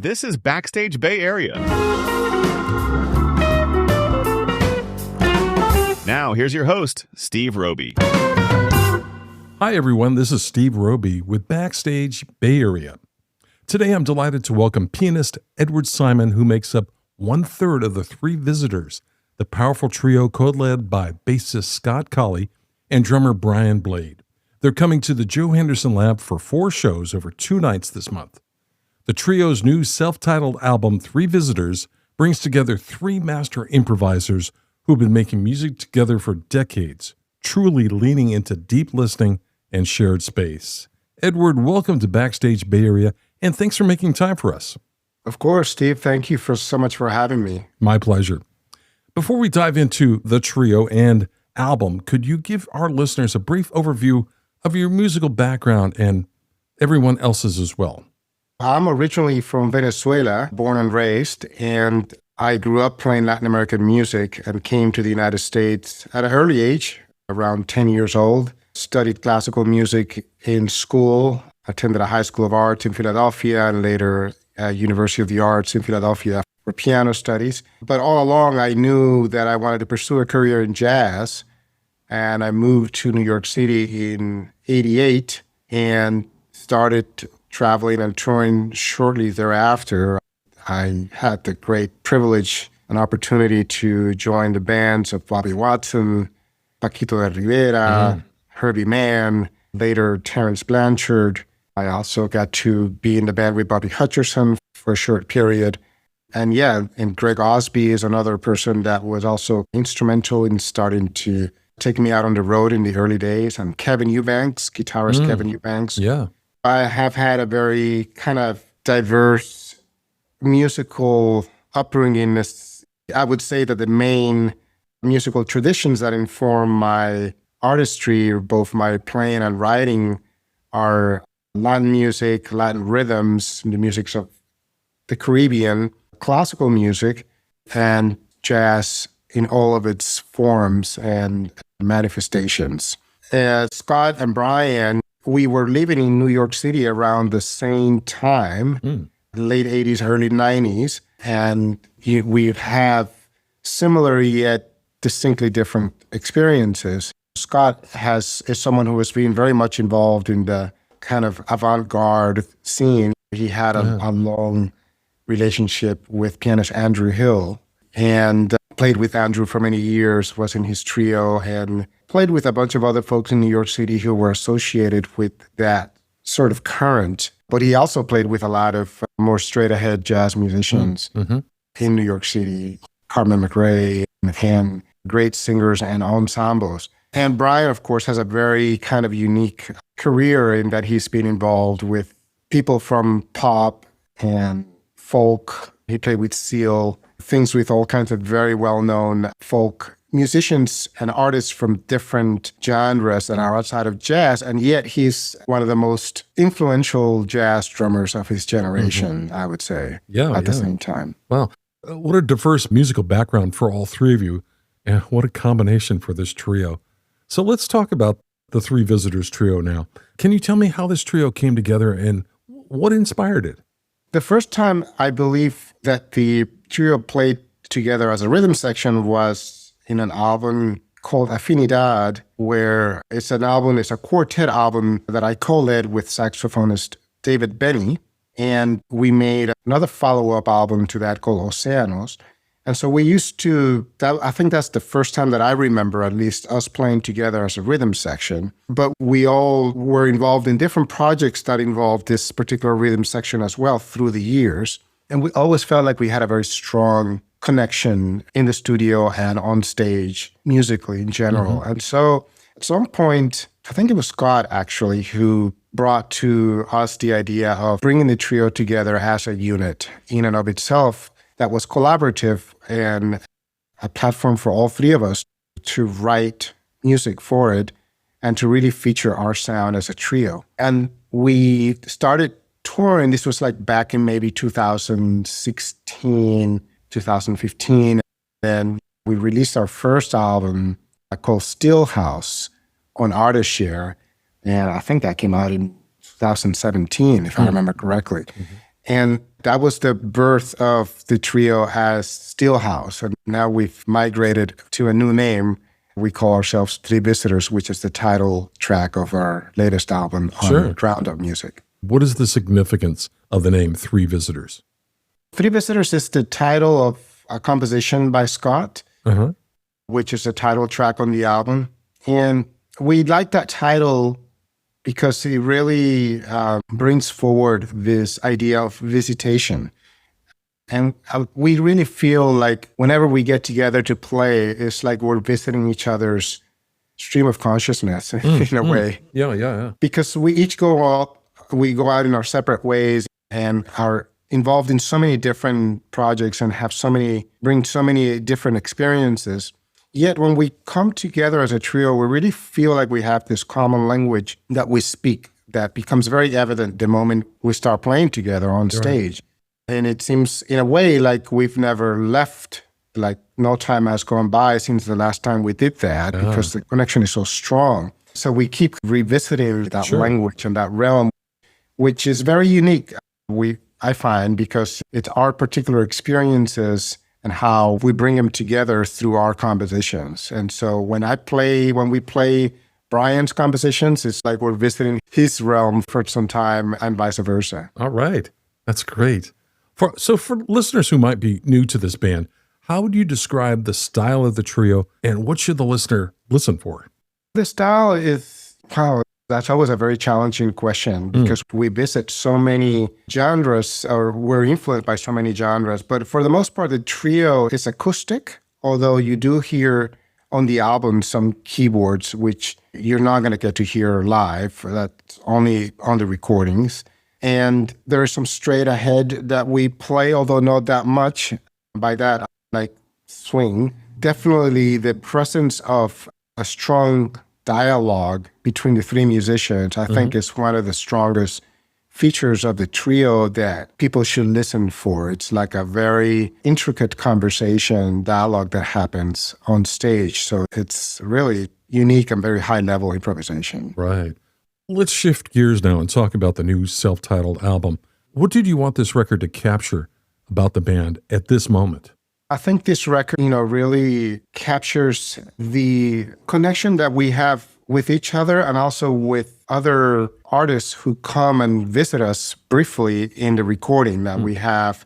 This is Backstage Bay Area. Now, here's your host, Steve Roby. Hi, everyone. This is Steve Roby with Backstage Bay Area. Today, I'm delighted to welcome pianist Edward Simon, who makes up 1/3 of the Three Visitors, the powerful trio co-led by bassist Scott Colley and drummer Brian Blade. They're coming to the Joe Henderson Lab for 4 shows over 2 nights this month. The trio's new self-titled album, Three Visitors, brings together 3 master improvisers who've been making music together for decades, truly leaning into deep listening and shared space. Edward, welcome to Backstage Bay Area, and thanks for making time for us. Of course, Steve. Thank you so much for having me. My pleasure. Before we dive into the trio and album, could you give our listeners a brief overview of your musical background and everyone else's as well? I'm originally from Venezuela, born and raised, and I grew up playing Latin American music and came to the United States at an early age, around 10 years old. Studied classical music in school, attended a high school of arts in Philadelphia, and later University of the Arts in Philadelphia for piano studies. But all along, I knew that I wanted to pursue a career in jazz, and I moved to New York City in '88 and started traveling and touring shortly thereafter. I had the great privilege and opportunity to join the bands of Bobby Watson, Paquito de Rivera, Herbie Mann, later Terrence Blanchard. I also got to be in the band with Bobby Hutcherson for a short period. And Greg Osby is another person that was also instrumental in starting to take me out on the road in the early days. And Kevin Eubanks, guitarist Kevin Eubanks. Yeah. I have had a very kind of diverse musical upbringing. I would say that the main musical traditions that inform my artistry, both my playing and writing, are Latin music, Latin rhythms, the music of the Caribbean, classical music, and jazz in all of its forms and manifestations. Scott and Brian, we were living in New York City around the same time, late 80s, early 90s, and we have similar yet distinctly different experiences. Scott is someone who has been very much involved in the kind of avant-garde scene. He had a long relationship with pianist Andrew Hill and played with Andrew for many years, was in his trio, and played with a bunch of other folks in New York City who were associated with that sort of current. But he also played with a lot of more straight-ahead jazz musicians in New York City, Carmen McRae, and great singers and ensembles. And Brian, of course, has a very kind of unique career in that he's been involved with people from pop and folk. He played with Seal, things with all kinds of very well-known folk musicians and artists from different genres that are outside of jazz. And yet he's one of the most influential jazz drummers of his generation, I would say, at the same time. Wow. What a diverse musical background for all 3 of you. And what a combination for this trio. So let's talk about the Three Visitors trio now. Can you tell me how this trio came together and what inspired it? The first time I believe that the trio played together as a rhythm section was in an album called Afinidad, where it's a quartet album that I co-led with saxophonist David Benny. And we made another follow-up album to that called Océanos. And so we used to, I think that's the first time that I remember, at least, us playing together as a rhythm section. But we all were involved in different projects that involved this particular rhythm section as well through the years. And we always felt like we had a very strong connection in the studio and on stage, musically in general. And so at some point, I think it was Scott actually who brought to us the idea of bringing the trio together as a unit in and of itself that was collaborative and a platform for all 3 of us to write music for it and to really feature our sound as a trio. And we started touring. This was like back in maybe 2016, 2015. And we released our first album called Stillhouse on Artist Share. And I think that came out in 2017, if I remember correctly. And That was the birth of the trio as Steelhouse. And now we've migrated to a new name. We call ourselves Three Visitors, which is the title track of our latest album on Ground Up Music. What is the significance of the name Three Visitors? Three Visitors is the title of a composition by Scott, which is the title track on the album. And we like that title because it really brings forward this idea of visitation. And we really feel like whenever we get together to play, it's like we're visiting each other's stream of consciousness in a way. Yeah. Because we each go out in our separate ways and are involved in so many different projects and bring so many different experiences. Yet when we come together as a trio, we really feel like we have this common language that we speak that becomes very evident the moment we start playing together on stage. And it seems in a way like we've never left, like no time has gone by since the last time we did that because the connection is so strong. So we keep revisiting that language and that realm, which is very unique, I find, because it's our particular experiences and how we bring them together through our compositions. And so when we play Brian's compositions, it's like we're visiting his realm for some time and vice versa. All right. That's great. So for listeners who might be new to this band, how would you describe the style of the trio and what should the listener listen for? The style is, that's always a very challenging question because we visit so many genres or we're influenced by so many genres. But for the most part, the trio is acoustic, although you do hear on the album some keyboards, which you're not going to get to hear live. That's only on the recordings. And there's some straight ahead that we play, although not that much. By that, like swing. Definitely the presence of a strong dialogue between the three musicians, I think is one of the strongest features of the trio that people should listen for. It's like a very intricate conversation, dialogue that happens on stage. So it's really unique and very high-level improvisation. Right. Let's shift gears now and talk about the new self-titled album. What did you want this record to capture about the band at this moment? I think this record, really captures the connection that we have with each other and also with other artists who come and visit us briefly in the recording that we have.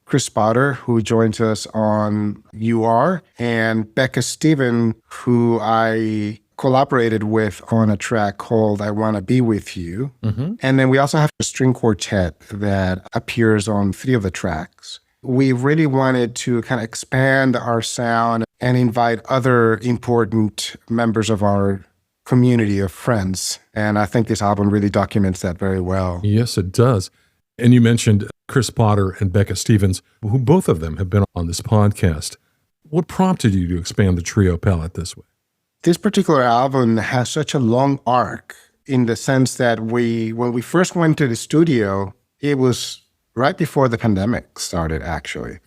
Chris Potter, who joins us on UR, and Becca Stevens, who I collaborated with on a track called I Wanna Be With You. And then we also have a string quartet that appears on 3 of the tracks. We really wanted to kind of expand our sound and invite other important members of our community of friends. And I think this album really documents that very well. Yes, it does. And you mentioned Chris Potter and Becca Stevens, who both of them have been on this podcast. What prompted you to expand the trio palette this way? This particular album has such a long arc in the sense that when we first went to the studio, it was right before the pandemic started, actually.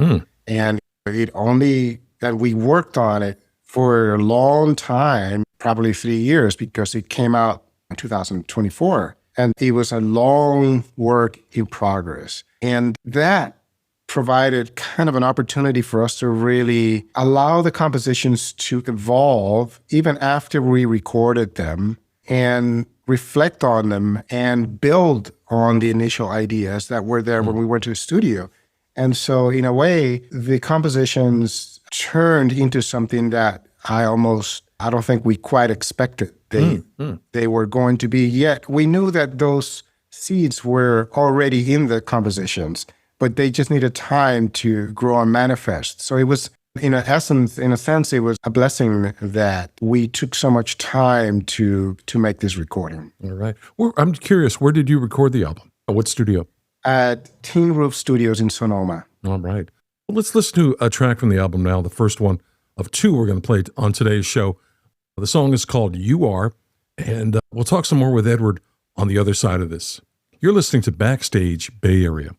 And we worked on it for a long time, probably 3 years, because it came out in 2024. And it was a long work in progress. And that provided kind of an opportunity for us to really allow the compositions to evolve even after we recorded them and reflect on them and build on the initial ideas that were there when we went to the studio. And so in a way, the compositions turned into something that I don't think we quite expected they were going to be, yet we knew that those seeds were already in the compositions, but they just needed time to grow and manifest. So it was, in a sense, it was a blessing that we took so much time to make this recording. All right. Well, I'm curious, where did you record the album? What studio? At Tin Roof Studios in Sonoma. All right. Well, let's listen to a track from the album now, the first one of 2 we're going to play on today's show. The song is called You Are, and we'll talk some more with Edward on the other side of this. You're listening to Backstage Bay Area.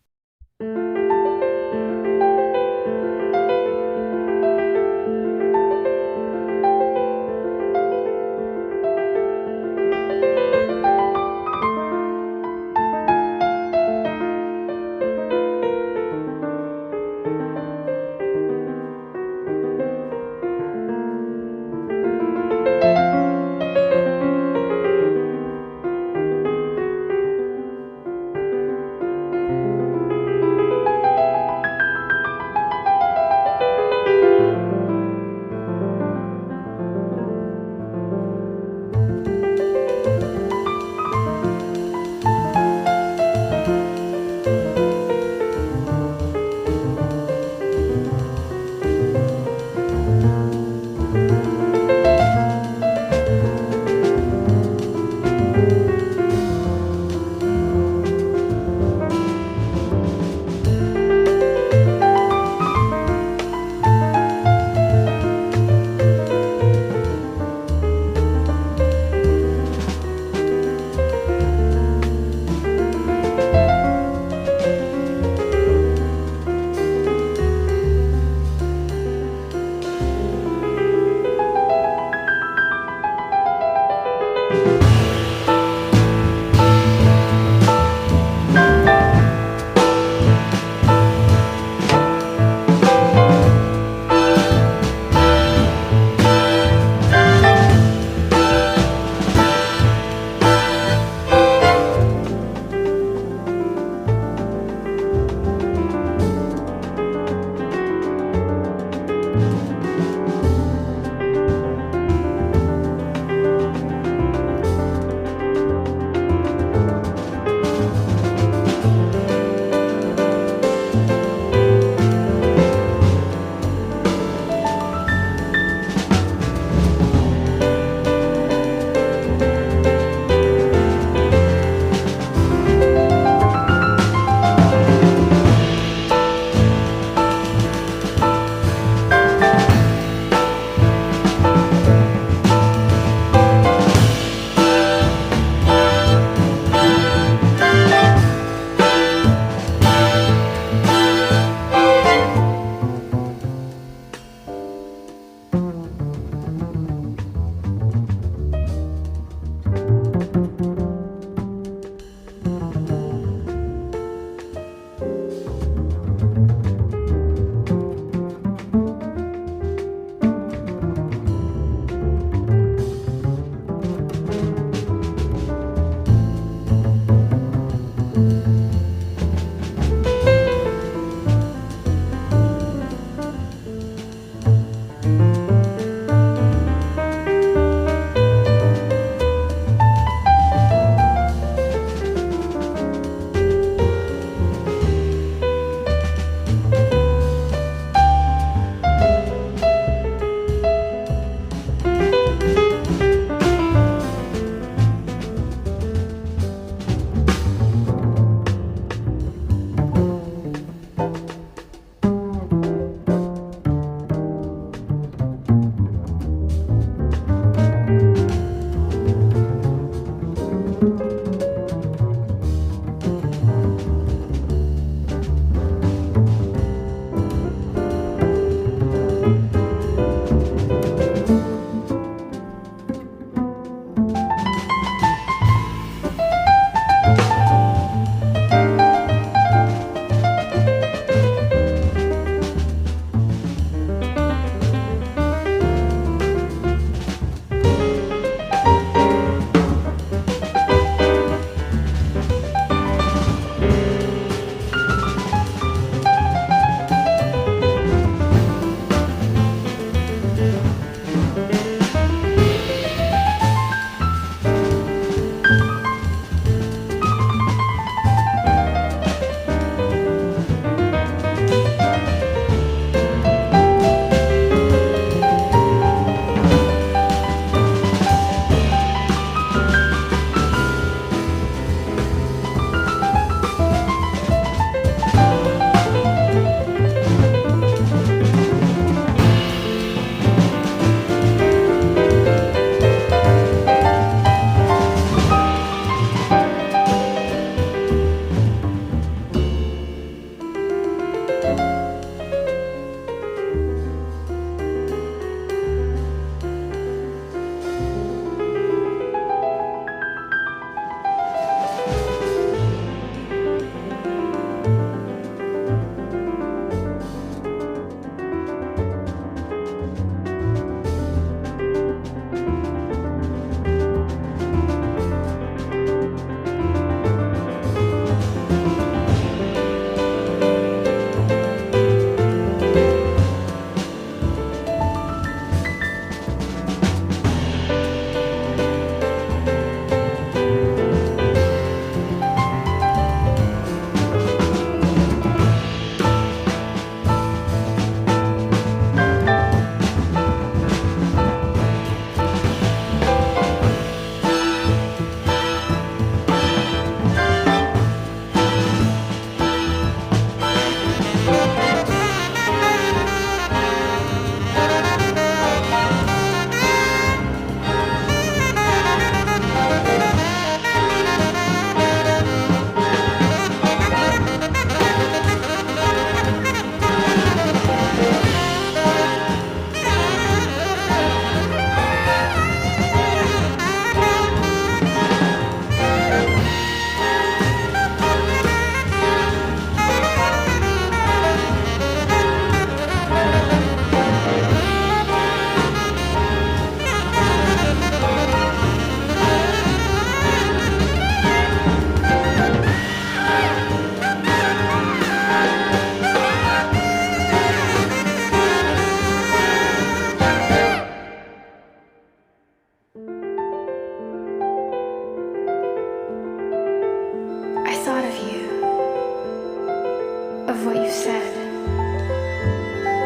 you've said,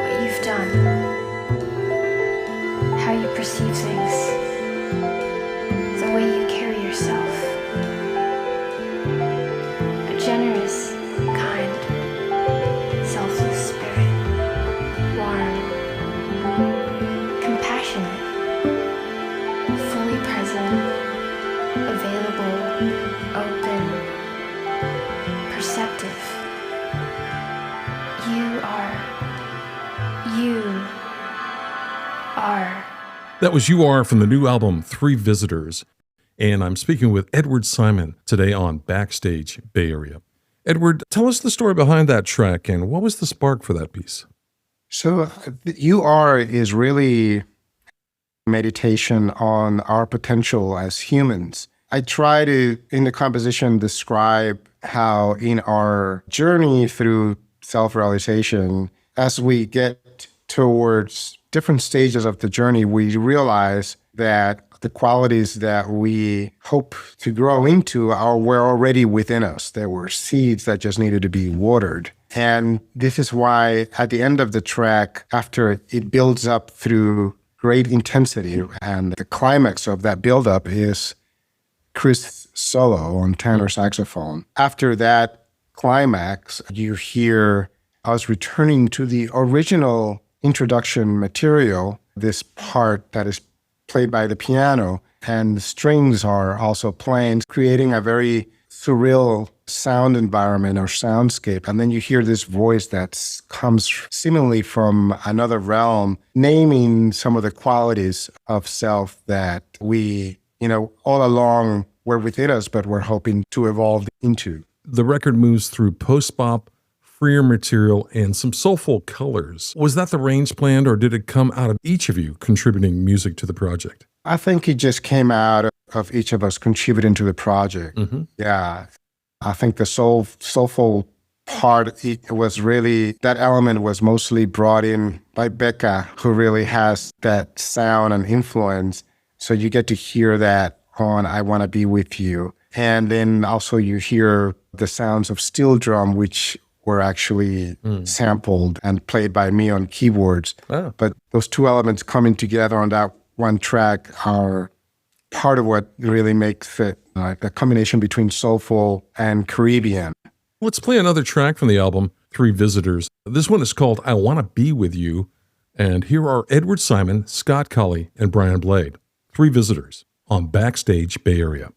what you've done, how you perceive things, the way you carry yourself. A generous, kind, selfless spirit, warm, compassionate, fully present, available, open, perceptive. You are. That was You Are from the new album, Three Visitors. And I'm speaking with Edward Simon today on Backstage Bay Area. Edward, tell us the story behind that track and what was the spark for that piece? So, You Are is really meditation on our potential as humans. I try to, in the composition, describe how in our journey through self-realization, as we get towards different stages of the journey, we realize that the qualities that we hope to grow into were already within us. There were seeds that just needed to be watered. And this is why at the end of the track, after it builds up through great intensity, and the climax of that buildup is Chris' solo on tenor saxophone. After that climax, you hear us returning to the original introduction material, this part that is played by the piano, and the strings are also playing, creating a very surreal sound environment or soundscape. And then you hear this voice that comes seemingly from another realm, naming some of the qualities of self that we, all along were within us, but we're hoping to evolve into. The record moves through post-bop, freer material, and some soulful colors. Was that the range planned, or did it come out of each of you contributing music to the project? I think it just came out of each of us contributing to the project. Mm-hmm. Yeah. I think the soulful part, that element was mostly brought in by Becca, who really has that sound and influence. So you get to hear that on I Want to Be With You. And then also you hear the sounds of steel drum, which were actually sampled and played by me on keyboards. Oh. But those two elements coming together on that one track are part of what really makes it the combination between soulful and Caribbean. Let's play another track from the album, Three Visitors. This one is called I Want to Be With You. And here are Edward Simon, Scott Colley, and Brian Blade. Three Visitors on Backstage Bay Area.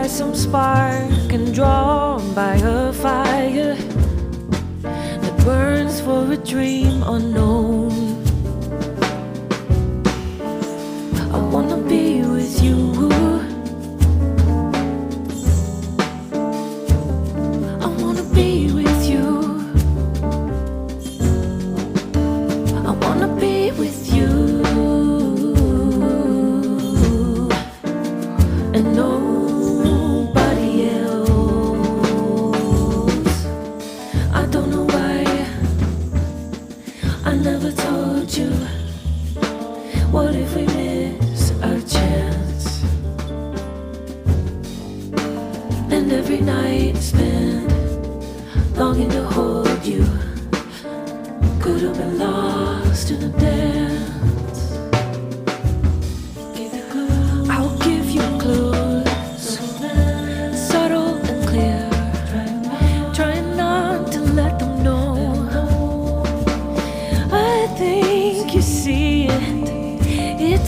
Some spark and drawn by a fire that burns for a dream unknown. I wanna be with you. I wanna be with you. I wanna be with you. And no what if we miss our chance? And every night spent longing to hold you could have been lost in a dance. I'll give you clues, subtle and clear, trying not to let them know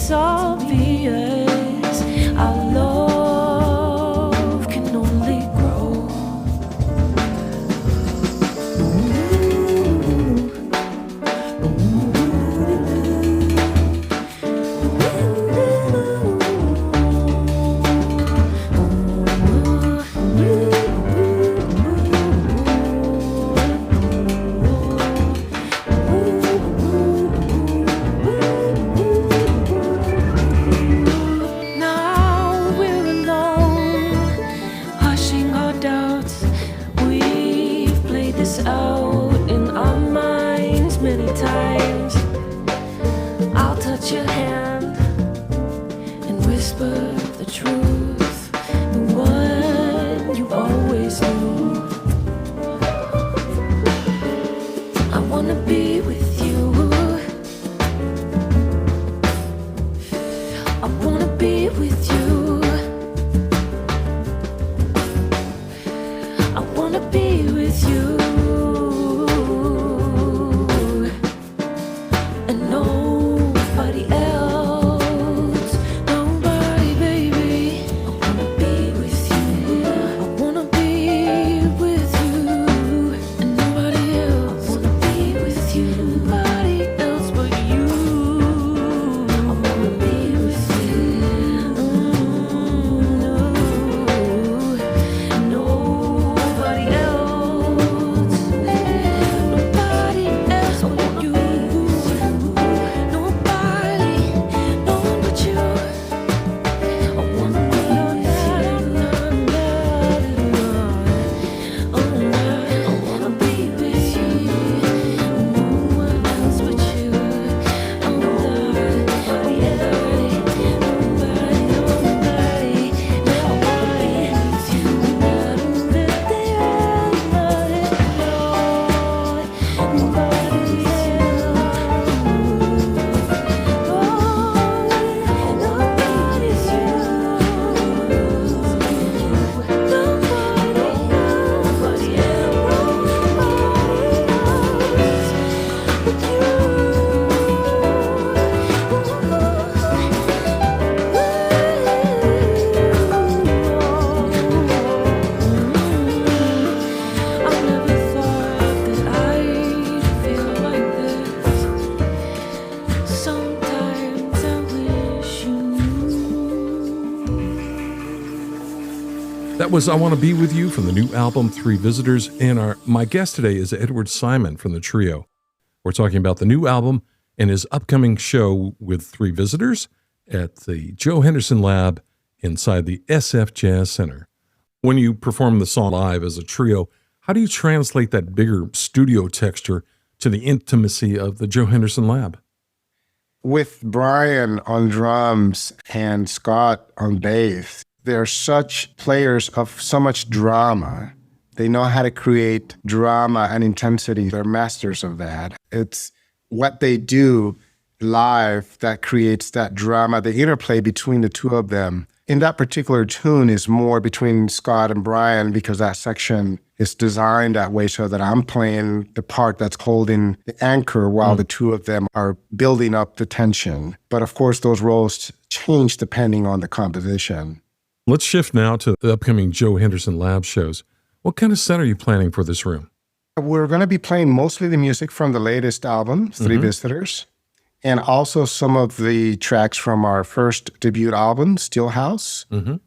it's obvious our love can only grow. Now we're alone, hushing our doubts. We've played this out in our minds many times. I'll touch your hand and whisper the truth, the one you always knew. I wanna be with you. I wanna be with you. I wanna be with you. And nobody else, nobody, baby. I wanna be with you. I wanna be with you. And nobody else. I wanna be with you. Nobody else but you. I wanna be with you. Nobody else. Nobody else but you. Nobody, no one but you. I wanna be with you. I wanna be with you. No one else but you. Nobody else. I never thought that I'd feel like this. Sometimes I wish you knew. That was I Want to Be With You from the new album Three Visitors. And my guest today is Edward Simon from the trio. We're talking about the new album and his upcoming show with Three Visitors at the Joe Henderson Lab inside the SF Jazz Center. When you perform the song live as a trio, how do you translate that bigger studio texture to the intimacy of the Joe Henderson Lab? With Brian on drums and Scott on bass, they're such players of so much drama. They know how to create drama and intensity. They're masters of that. It's what they do live that creates that drama, the interplay between the two of them. In that particular tune is more between Scott and Brian because that section is designed that way so that I'm playing the part that's holding the anchor while the two of them are building up the tension. But of course, those roles change depending on the composition. Let's shift now to the upcoming Joe Henderson Lab shows. What kind of set are you planning for this room? We're going to be playing mostly the music from the latest album, Three Visitors, and also some of the tracks from our first debut album, Stillhouse.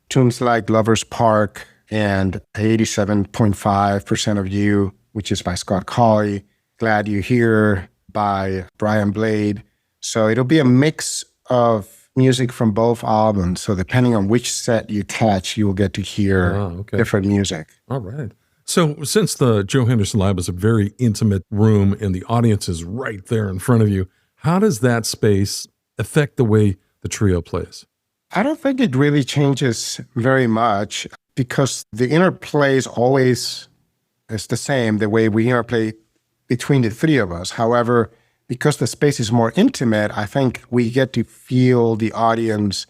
Tunes like Lover's Park and 87.5% of You, which is by Scott Colley, Glad You're Here by Brian Blade. So it'll be a mix of music from both albums. So depending on which set you catch, you will get to hear different music. All right. So since the Joe Henderson Lab is a very intimate room and the audience is right there in front of you, how does that space affect the way the trio plays? I don't think it really changes very much because the interplay is always the same, the way we interplay between the three of us. However, because the space is more intimate, I think we get to feel the audience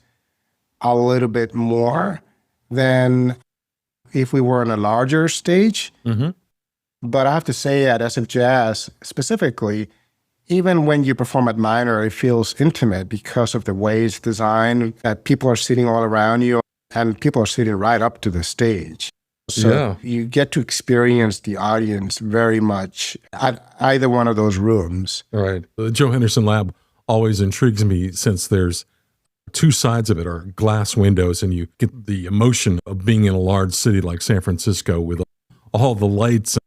a little bit more than if we were on a larger stage. But I have to say at SF Jazz specifically, even when you perform at minor, it feels intimate because of the way it's designed, that people are sitting all around you and people are sitting right up to the stage. So you get to experience the audience very much at either one of those rooms. All right. The Joe Henderson Lab always intrigues me since there's two sides of it are glass windows, and you get the emotion of being in a large city like San Francisco with all the lights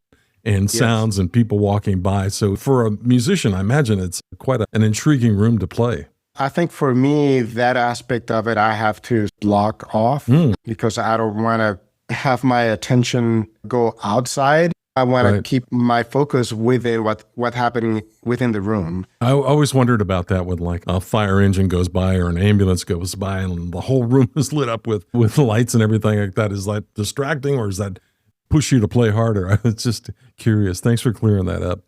and sounds and people walking by. So for a musician, I imagine it's quite an intriguing room to play. I think for me, that aspect of it, I have to block off because I don't want to have my attention go outside. I want to keep my focus within what's happening within the room. I always wondered about that when like a fire engine goes by or an ambulance goes by and the whole room is lit up with lights and everything like that. Is that distracting or is that push you to play harder? I was just curious. Thanks for clearing that up.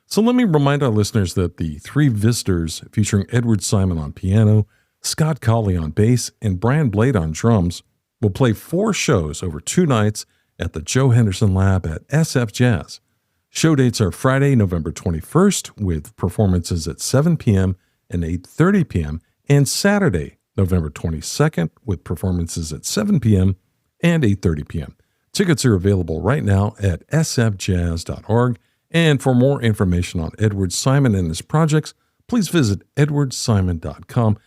So let me remind our listeners that the three visitors featuring Edward Simon on piano, Scott Colley on bass, and Brian Blade on drums will play 4 shows over 2 nights at the Joe Henderson Lab at SF Jazz. Show dates are Friday, November 21st, with performances at 7 p.m. and 8:30 p.m., and Saturday, November 22nd, with performances at 7 p.m. and 8:30 p.m. Tickets are available right now at sfjazz.org. And for more information on Edward Simon and his projects, please visit edwardsimon.com.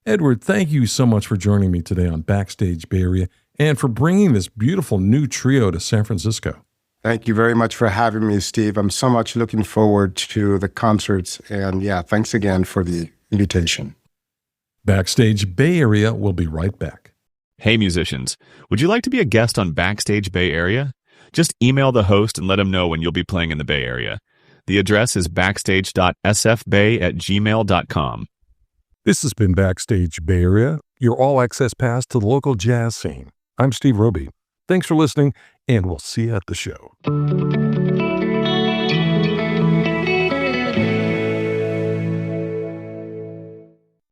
Edward, thank you so much for joining me today on Backstage Bay Area and for bringing this beautiful new trio to San Francisco. Thank you very much for having me, Steve. I'm so much looking forward to the concerts. And thanks again for the invitation. Backstage Bay Area will be right back. Hey musicians, would you like to be a guest on Backstage Bay Area? Just email the host and let him know when you'll be playing in the Bay Area. The address is backstage.sfbay@gmail.com. This has been Backstage Bay Area, your all-access pass to the local jazz scene. I'm Steve Roby. Thanks for listening, and we'll see you at the show.